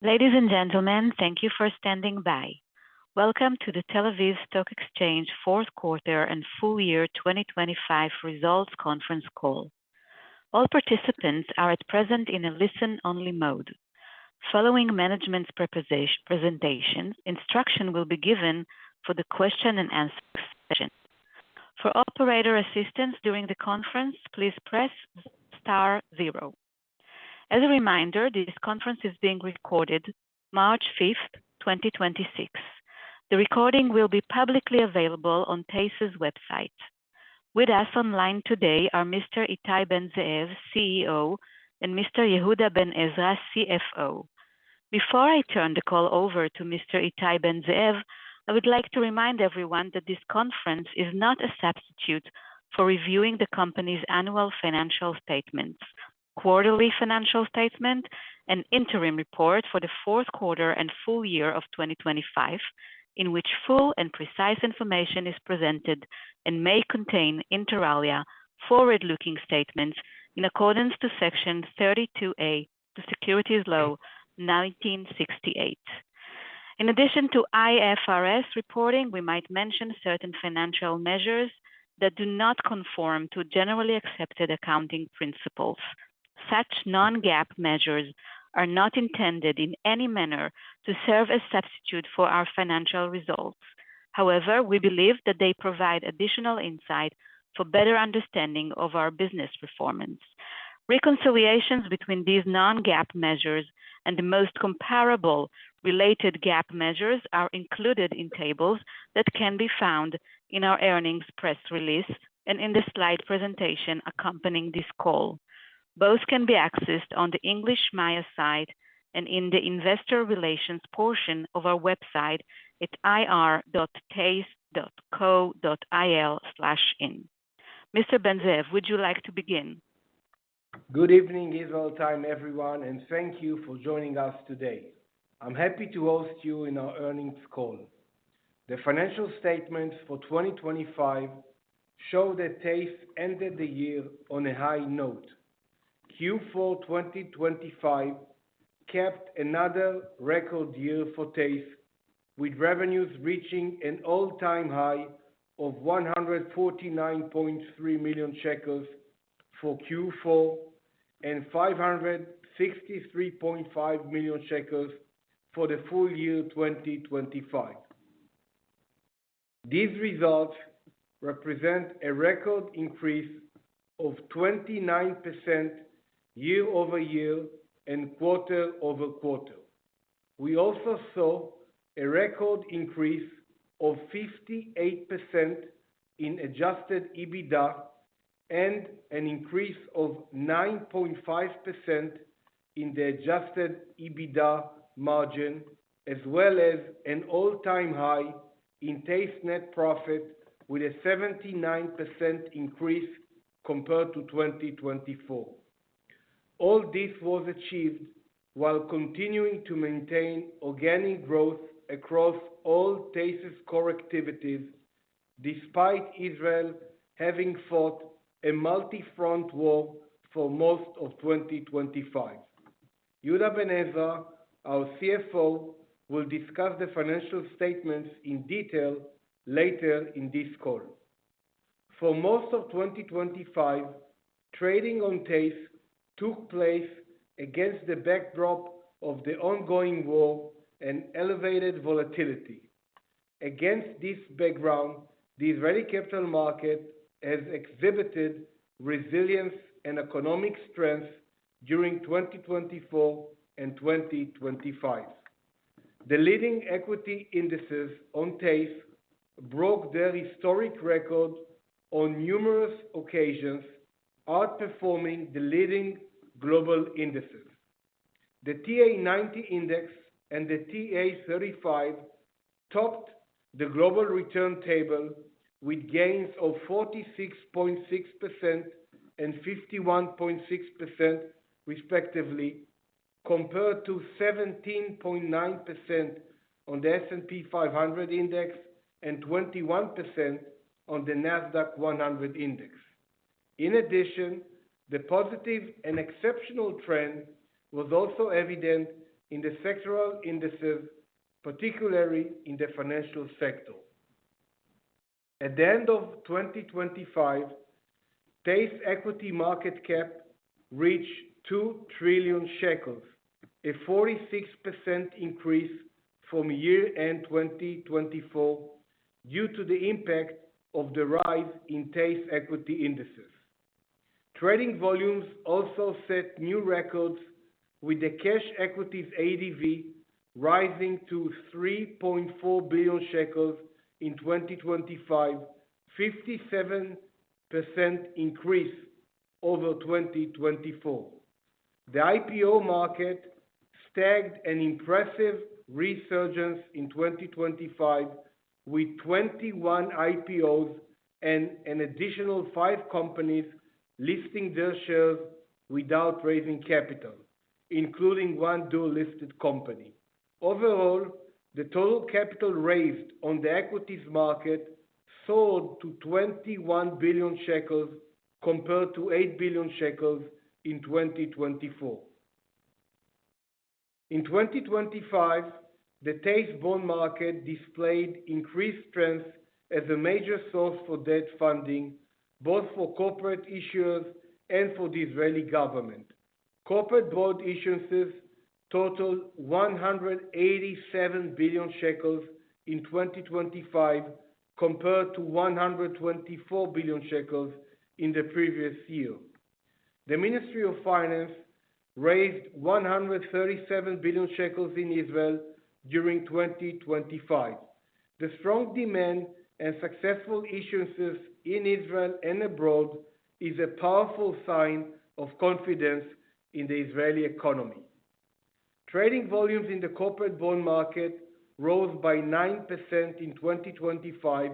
Ladies and gentlemen, thank you for standing by. Welcome to the Tel Aviv Stock Exchange fourth quarter and full year 2025 results conference call. All participants are at present in a listen-only mode. Following management's presentation, instruction will be given for the question and answer session. For operator assistance during the conference, please press star zero. As a reminder, this conference is being recorded March 5th, 2026. The recording will be publicly available on TASE's website. With us online today are Mr. Ittai Ben-Zeev, CEO, and Mr. Yehuda Ben-Ezra, CFO. Before I turn the call over to Mr. Ittai Ben-Zeev, I would like to remind everyone that this conference is not a substitute for reviewing the company's annual financial statements, quarterly financial statement, and interim report for the fourth quarter and full year of 2025, in which full and precise information is presented and may contain, inter alia, forward-looking statements in accordance to Section 32A to Securities Law 1968. In addition to IFRS reporting, we might mention certain financial measures that do not conform to generally accepted accounting principles. Such non-GAAP measures are not intended in any manner to serve as substitute for our financial results. However, we believe that they provide additional insight for better understanding of our business performance. Reconciliations between these non-GAAP measures and the most comparable related GAAP measures are included in tables that can be found in our earnings press release and in the slide presentation accompanying this call. Both can be accessed on the English Maya site and in the investor relations portion of our website at ir.tase.co.il/in. Mr. Ben-Zeev, would you like to begin? Good evening, Israel time, everyone, and thank you for joining us today. I'm happy to host you in our earnings call. The financial statements for 2025 show that TASE ended the year on a high note. Q4 2025 capped another record year for TASE, with revenues reaching an all-time high of 149.3 million shekels for Q4 and 563.5 million shekels for the full year 2025. These results represent a record increase of 29% year-over-year and quarter-over-quarter. We also saw a record increase of 58% in adjusted EBITDA and an increase of 9.5% in the adjusted EBITDA margin, as well as an all-time high in TASE net profit with a 79% increase compared to 2024. All this was achieved while continuing to maintain organic growth across all TASE's core activities, despite Israel having fought a multi-front war for most of 2025. Yehuda Ben-Ezra, our CFO, will discuss the financial statements in detail later in this call. For most of 2025, trading on TASE took place against the backdrop of the ongoing war and elevated volatility. Against this background, the Israeli capital market has exhibited resilience and economic strength during 2024 and 2025. The leading equity indices on TASE broke their historic record on numerous occasions, outperforming the leading global indices. The TA90 index and the TA35 topped the global return table with gains of 46.6% and 51.6% respectively, compared to 17.9% on the S&P 500 index and 21% on the Nasdaq 100 index. In addition, the positive and exceptional trend was also evident in the sectoral indices, particularly in the financial sector. At the end of 2025, TASE equity market cap reached 2 trillion shekels, a 46% increase from year-end 2024 due to the impact of the rise in TASE equity indices. Trading volumes also set new records, with the cash equities ADV rising to 3.4 billion shekels in 2025, 57% increase over 2024. The IPO market staged an impressive resurgence in 2025 with 21 IPOs and an additional 5 companies listing their shares without raising capital, including one dual-listed company. Overall, the total capital raised on the equities market soared to 21 billion shekels compared to 8 billion shekels in 2024. In 2025, the TASE bond market displayed increased strength as a major source for debt funding, both for corporate issuers and for the Israeli government. Corporate bond issuances totaled 187 billion shekels in 2025 compared to 124 billion shekels in the previous year. The Ministry of Finance raised 137 billion shekels in Israel during 2025. The strong demand and successful issuances in Israel and abroad is a powerful sign of confidence in the Israeli economy. Trading volumes in the corporate bond market rose by 9% in 2025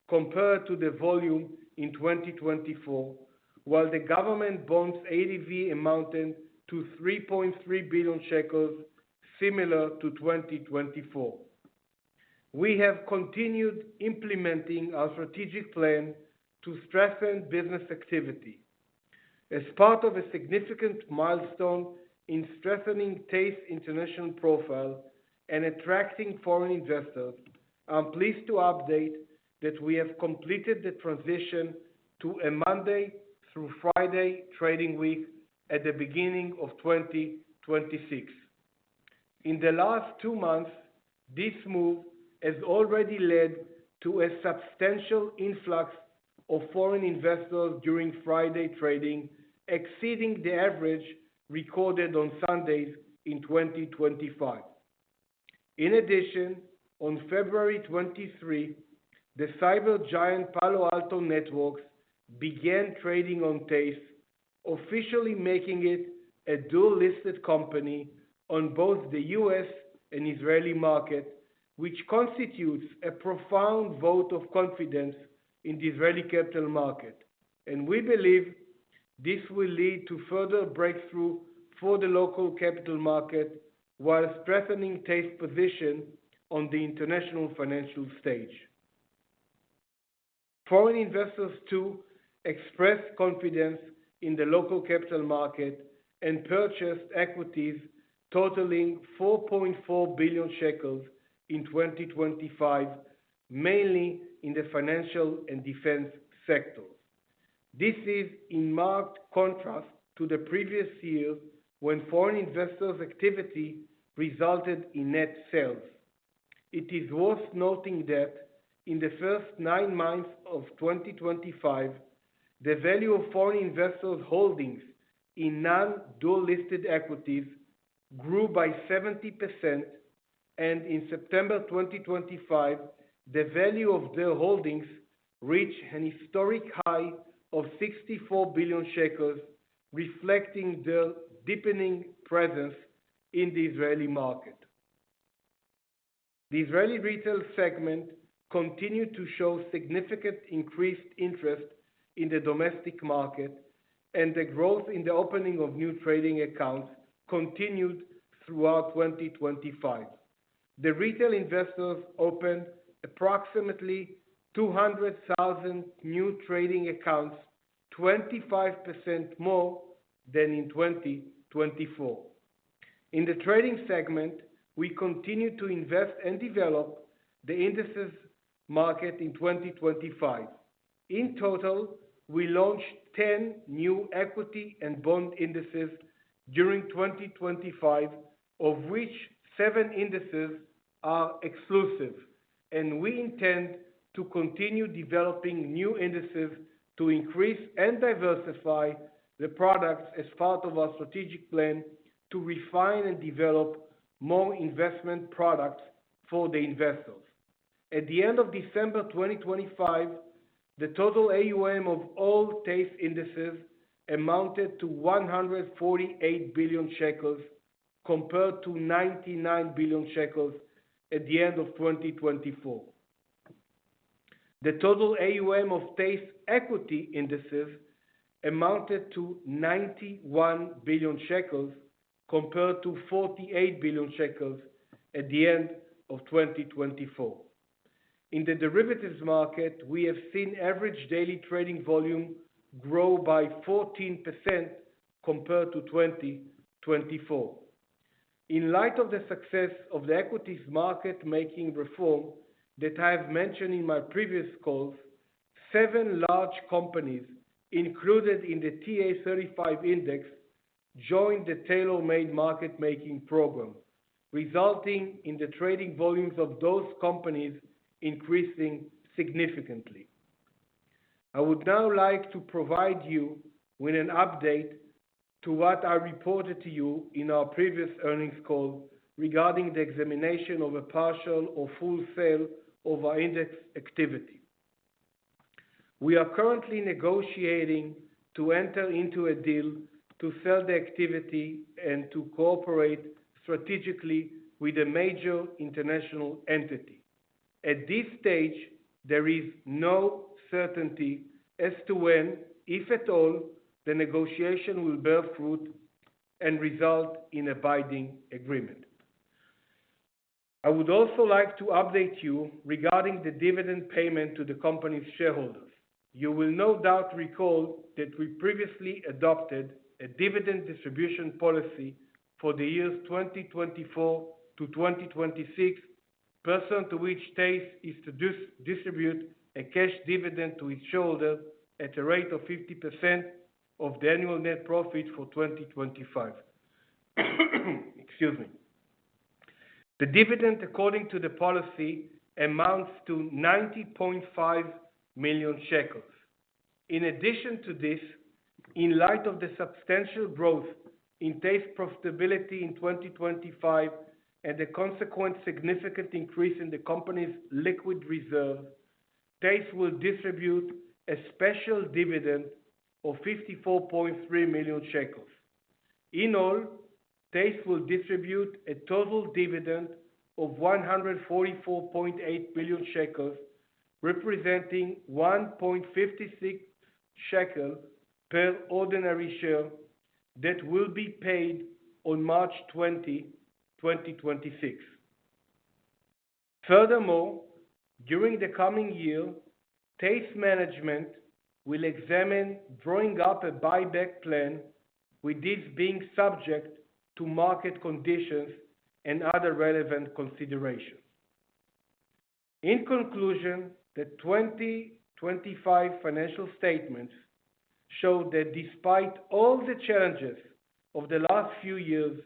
compared to the volume in 2024, while the government bonds ADV amounted to 3.3 billion shekels, similar to 2024. We have continued implementing our strategic plan to strengthen business activity. As part of a significant milestone in strengthening TASE international profile and attracting foreign investors, I'm pleased to update that we have completed the transition to a Monday through Friday trading week at the beginning of 2026. In the last 2 months, this move has already led to a substantial influx of foreign investors during Friday trading, exceeding the average recorded on Sundays in 2025. In addition, on February 23, the cyber giant Palo Alto Networks began trading on TASE, officially making it a dual-listed company on both the US and Israeli market, which constitutes a profound vote of confidence in the Israeli capital market. And we believe this will lead to further breakthrough for the local capital market while strengthening TASE's position on the international financial stage. Foreign investors too expressed confidence in the local capital market and purchased equities totaling 4.4 billion shekels in 2025, mainly in the financial and defense sectors. This is in marked contrast to the previous year when foreign investors' activity resulted in net sales. It is worth noting that in the first 9 months of 2025, the value of foreign investors' holdings in non-dual-listed equities grew by 70%, and in September 2025, the value of their holdings reached an historic high of 64 billion shekels, reflecting their deepening presence in the Israeli market. The Israeli retail segment continued to show significant increased interest in the domestic market, and the growth in the opening of new trading accounts continued throughout 2025. The retail investors opened approximately 200,000 new trading accounts, 25% more than in 2024. In the trading segment, we continue to invest and develop the indices market in 2025. In total, we launched 10 new equity and bond indices during 2025, of which 7 indices are exclusive, and we intend to continue developing new indices to increase and diversify the products as part of our strategic plan to refine and develop more investment products for the investors. At the end of December 2025, the total AUM of all TASE indices amounted to 148 billion shekels compared to 99 billion shekels at the end of 2024. The total AUM of TASE equity indices amounted to 91 billion shekels compared to 48 billion shekels at the end of 2024. In the derivatives market, we have seen average daily trading volume grow by 14% compared to 2024. In light of the success of the equities market making reform that I have mentioned in my previous calls, 7 large companies included in the TA35 index joined the tailor-made market making program, resulting in the trading volumes of those companies increasing significantly. I would now like to provide you with an update to what I reported to you in our previous earnings call regarding the examination of a partial or full sale of our index activity. We are currently negotiating to enter into a deal to sell the activity and to cooperate strategically with a major international entity. At this stage, there is no certainty as to when, if at all, the negotiation will bear fruit and result in a binding agreement. I would also like to update you regarding the dividend payment to the company's shareholders. You will no doubt recall that we previously adopted a dividend distribution policy for the years 2024 to 2026, pursuant to which TASE is to distribute a cash dividend to its shareholders at a rate of 50% of the annual net profit for 2025. Excuse me. The dividend, according to the policy, amounts to 90.5 million shekels. In addition to this, in light of the substantial growth in TASE profitability in 2025 and the consequent significant increase in the company's liquid reserve, TASE will distribute a special dividend of 54.3 million shekels. In all, TASE will distribute a total dividend of 144.8 billion shekels, representing 1.56 shekel per ordinary share that will be paid on March 20, 2026. Furthermore, during the coming year, TASE management will examine drawing up a buyback plan, with this being subject to market conditions and other relevant considerations. In conclusion, the 2025 financial statements show that despite all the challenges of the last few years,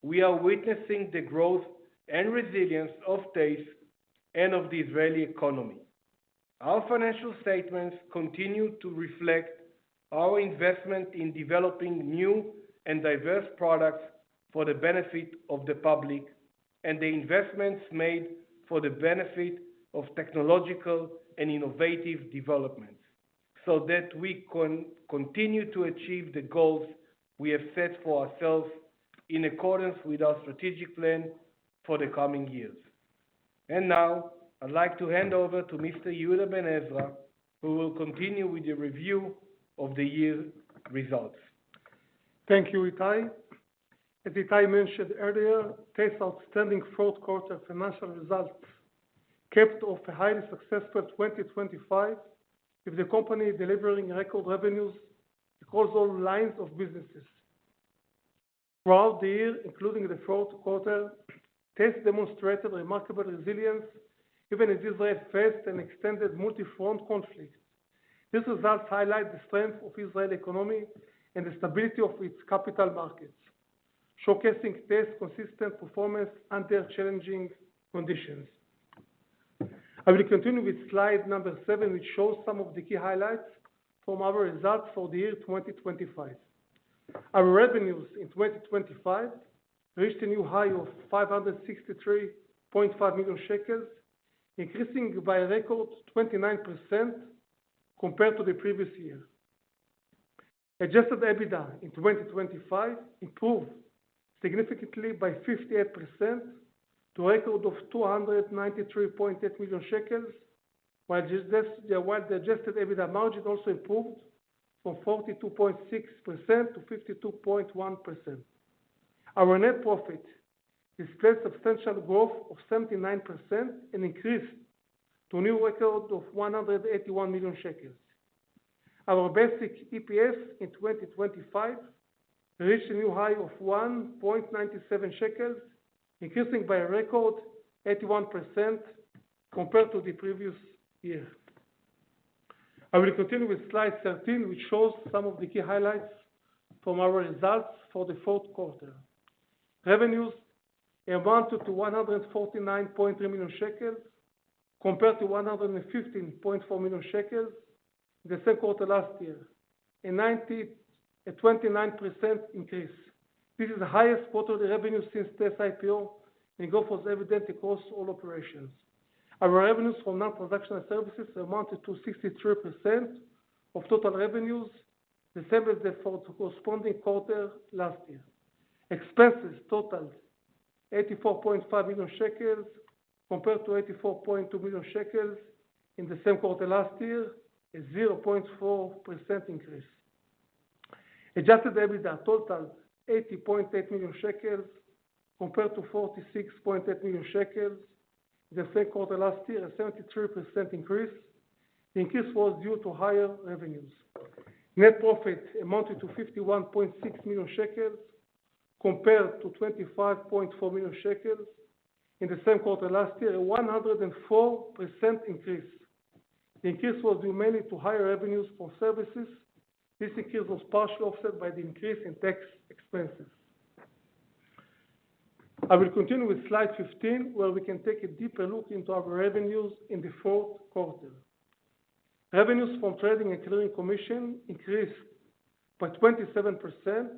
we are witnessing the growth and resilience of TASE and of the Israeli economy. Our financial statements continue to reflect our investment in developing new and diverse products for the benefit of the public and the investments made for the benefit of technological and innovative developments, so that we can continue to achieve the goals we have set for ourselves in accordance with our strategic plan for the coming years. And now, I'd like to hand over to Mr. Yehuda Ben Ezra, who will continue with the review of the year results. Thank you, Itai. As Itai mentioned earlier, TASE's outstanding fourth quarter financial results capped off a highly successful 2025, with the company delivering record revenues across all lines of businesses. Throughout the year, including the fourth quarter, TASE demonstrated remarkable resilience even as Israel faced an extended multi-front conflict. These results highlight the strength of Israel's economy and the stability of its capital markets, showcasing TASE's consistent performance under challenging conditions. I will continue with slide number 7, which shows some of the key highlights from our results for the year 2025. Our revenues in 2025 reached a new high of 563.5 million shekels, increasing by a record 29% compared to the previous year. Adjusted EBITDA in 2025 improved significantly by 58% to a record of 293.8 million shekels, while the adjusted EBITDA margin also improved from 42.6% to 52.1%. Our net profit displayed substantial growth of 79% and increased to a new record of 181 million shekels. Our basic EPS in 2025 reached a new high of 1.97 shekels, increasing by a record 81% compared to the previous year. I will continue with slide 13, which shows some of the key highlights from our results for the fourth quarter. Revenues amounted to 149.3 million shekels compared to 115.4 million shekels in the same quarter last year, a 29% increase. This is the highest quarterly revenue since TASE IPO, and growth was evident across all operations. Our revenues from non-transactional services amounted to 63% of total revenues, the same as the corresponding quarter last year. Expenses totaled 84.5 million shekels compared to 84.2 million shekels in the same quarter last year, a 0.4% increase. Adjusted EBITDA totaled 80.8 million shekels compared to 46.8 million shekels in the same quarter last year, a 73% increase. The increase was due to higher revenues. Net profit amounted to 51.6 million shekels compared to 25.4 million shekels in the same quarter last year, a 104% increase. The increase was due mainly to higher revenues from services. This increase was partially offset by the increase in tax expenses. I will continue with slide 15, where we can take a deeper look into our revenues in the fourth quarter. Revenues from trading and clearing commission increased by 27%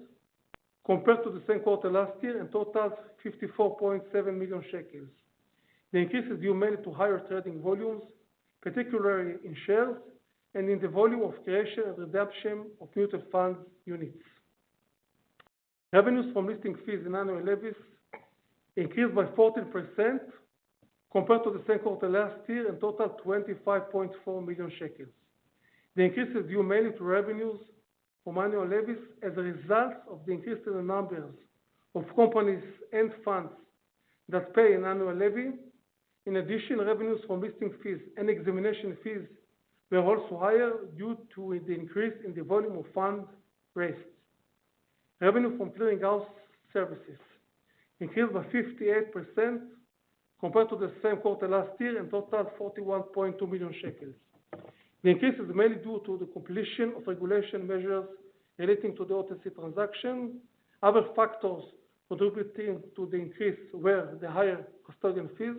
compared to the same quarter last year and totaled 54.7 million shekels. The increase is due mainly to higher trading volumes, particularly in shares and in the volume of creation and redemption of mutual fund units. Revenues from listing fees and annual levies increased by 14% compared to the same quarter last year and totaled 25.4 million shekels. The increase is due mainly to revenues from annual levies as a result of the increase in the numbers of companies and funds that pay an annual levy. In addition, revenues from listing fees and examination fees were also higher due to the increase in the volume of funds raised. Revenue from clearinghouse services increased by 58% compared to the same quarter last year and totaled 41.2 million shekels. The increase is mainly due to the completion of regulation measures relating to the OTC transaction. Other factors contributing to the increase were the higher custodian fees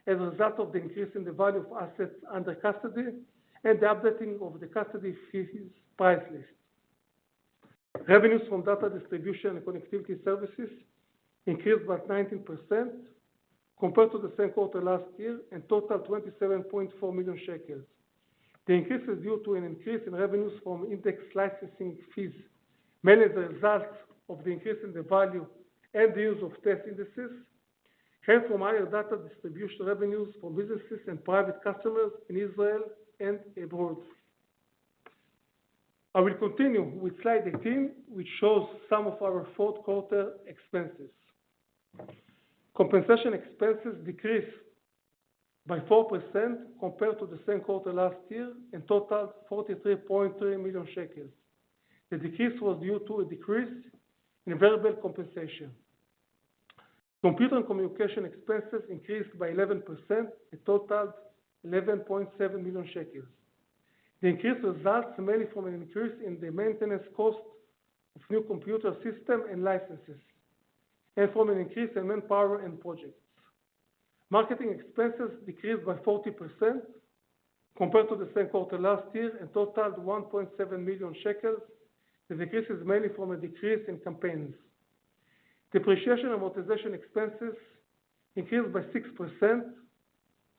as a result of the increase in the value of assets under custody and the updating of the custody fees price list. Revenues from data distribution and connectivity services increased by 19% compared to the same quarter last year and totaled 27.4 million shekels. The increase is due to an increase in revenues from index licensing fees, mainly as a result of the increase in the value and the use of test indices, and from higher data distribution revenues from businesses and private customers in Israel and abroad. I will continue with slide 18, which shows some of our fourth quarter expenses. Compensation expenses decreased by 4% compared to the same quarter last year and totaled 43.3 million shekels. The decrease was due to a decrease and variable compensation. Computer and communication expenses increased by 11%, a totaled 11.7 million shekels. The increase results mainly from an increase in the maintenance cost of new computer system and licenses, and from an increase in manpower and projects. Marketing expenses decreased by 40% compared to the same quarter last year and totaled 1.7 million shekels. The decrease is mainly from a decrease in campaigns. Depreciation and amortization expenses increased by 6%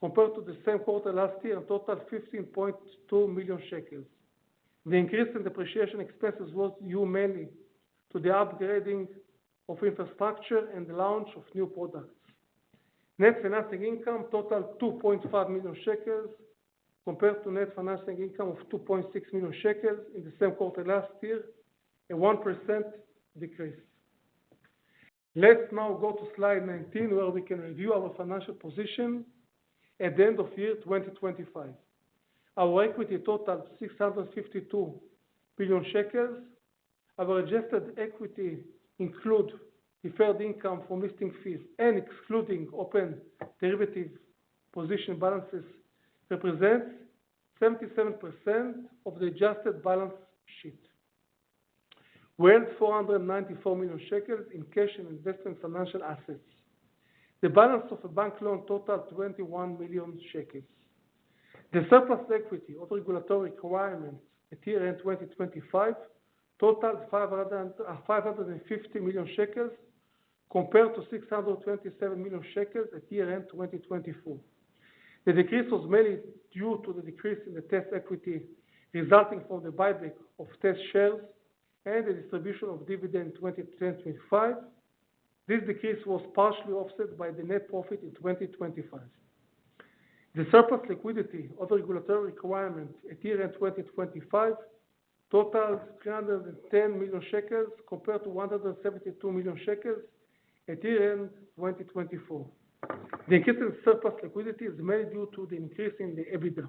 compared to the same quarter last year and totaled 15.2 million shekels. The increase in depreciation expenses was due mainly to the upgrading of infrastructure and the launch of new products. Net financing income totaled 2.5 million shekels compared to net financing income of 2.6 million shekels in the same quarter last year, a 1% decrease. Let's now go to slide 19 where we can review our financial position at the end of year 2025. Our equity totaled 652 billion shekels. Our adjusted equity include deferred income from listing fees and excluding open derivative position balances represents 77% of the adjusted balance sheet. We held 494 million shekels in cash and investment financial assets. The balance of a bank loan totaled 21 million shekels. The surplus equity of regulatory requirements at year-end 2025 totaled 550 million shekels compared to 627 million shekels at year-end 2024. The decrease was mainly due to the decrease in the TES equity resulting from the buyback of TES shares and the distribution of dividend in 2025. This decrease was partially offset by the net profit in 2025. The surplus liquidity of regulatory requirements at year-end 2025 totaled 310 million shekels compared to 172 million shekels at year-end 2024. The increase in surplus liquidity is mainly due to the increase in the EBITDA.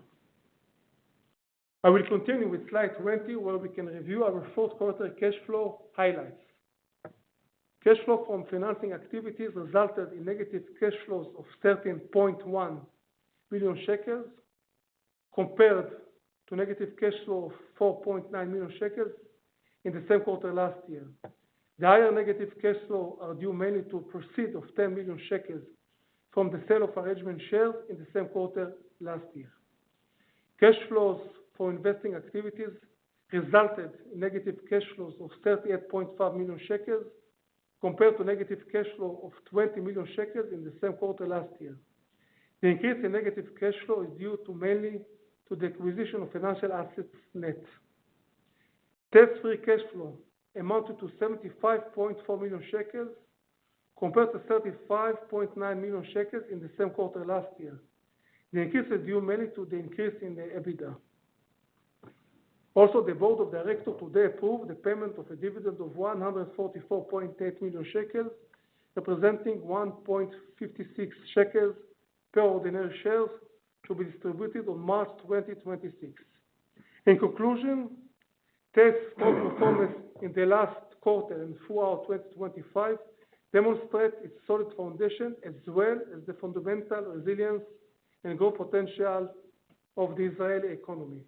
I will continue with slide 20 where we can review our fourth quarter cash flow highlights. Cash flow from financing activities resulted in negative cash flows of 13.1 million shekels compared to negative cash flow of 4.9 million shekels in the same quarter last year. The higher negative cash flow are due mainly to proceeds of 10 million shekels from the sale of arrangement shares in the same quarter last year. Cash flows for investing activities resulted in negative cash flows of 38.5 million shekels compared to negative cash flow of 20 million shekels in the same quarter last year. The increase in negative cash flow is due to mainly to the acquisition of financial assets net. Tax-free cash flow amounted to 75.4 million shekels compared to 35.9 million shekels in the same quarter last year. The increase is due mainly to the increase in the EBITDA. Also, the board of directors today approved the payment of a dividend of 144.8 million shekels, representing 1.56 shekels per ordinary shares to be distributed on March 2026. In conclusion, TES strong performance in the last quarter and throughout 2025 demonstrates its solid foundation as well as the fundamental resilience and growth potential of the Israeli economy.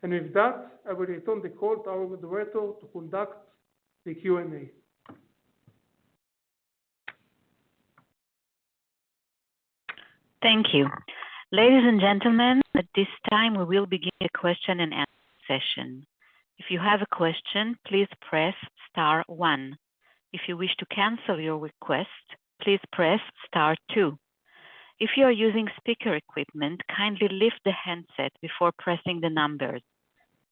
And with that, I will return the call to our moderator to conduct the Q&A. Thank you. Ladies and gentlemen, at this time we will begin a question and answer session. If you have a question, please press star 1. If you wish to cancel your request, please press star 2. If you are using speaker equipment, kindly lift the handset before pressing the numbers.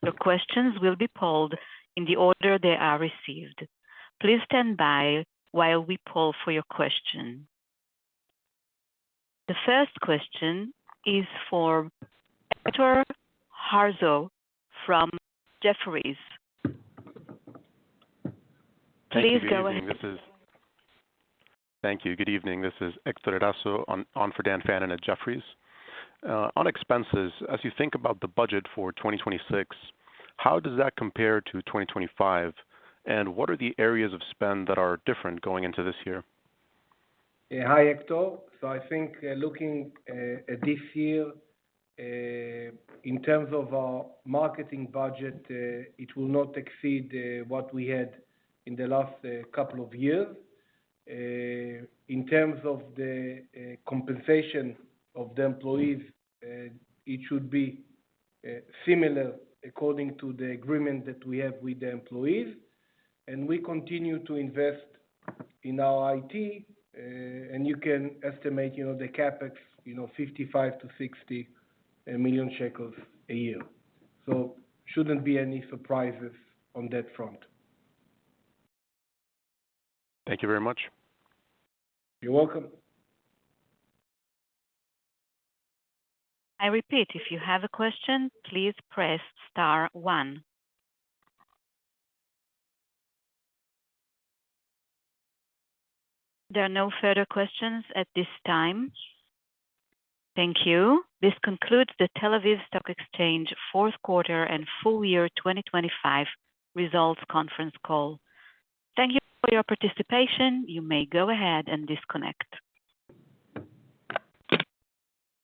Your questions will be polled in the order they are received. Please stand by while we poll for your question. The first question is for Dr. Harzo from Jefferies. Please go ahead. Thank you. Good evening. This is Hector Eraso on for Dan Fannon at Jefferies. On expenses, as you think about the budget for 2026, how does that compare to 2025? And what are the areas of spend that are different going into this year? Hi, Hector. So I think looking at this year, in terms of our marketing budget, it will not exceed what we had in the last couple of years. In terms of the compensation of the employees, it should be similar according to the agreement that we have with the employees. And we continue to invest in our IT, and you can estimate, the capex, 55 to 60 million shekels a year. So shouldn't be any surprises on that front. Thank you very much. You're welcome. I repeat, if you have a question, please press star 1. There are no further questions at this time. Thank you. This concludes the Tel Aviv Stock Exchange fourth quarter and full year 2025 results conference call. Thank you for your participation. You may go ahead and disconnect.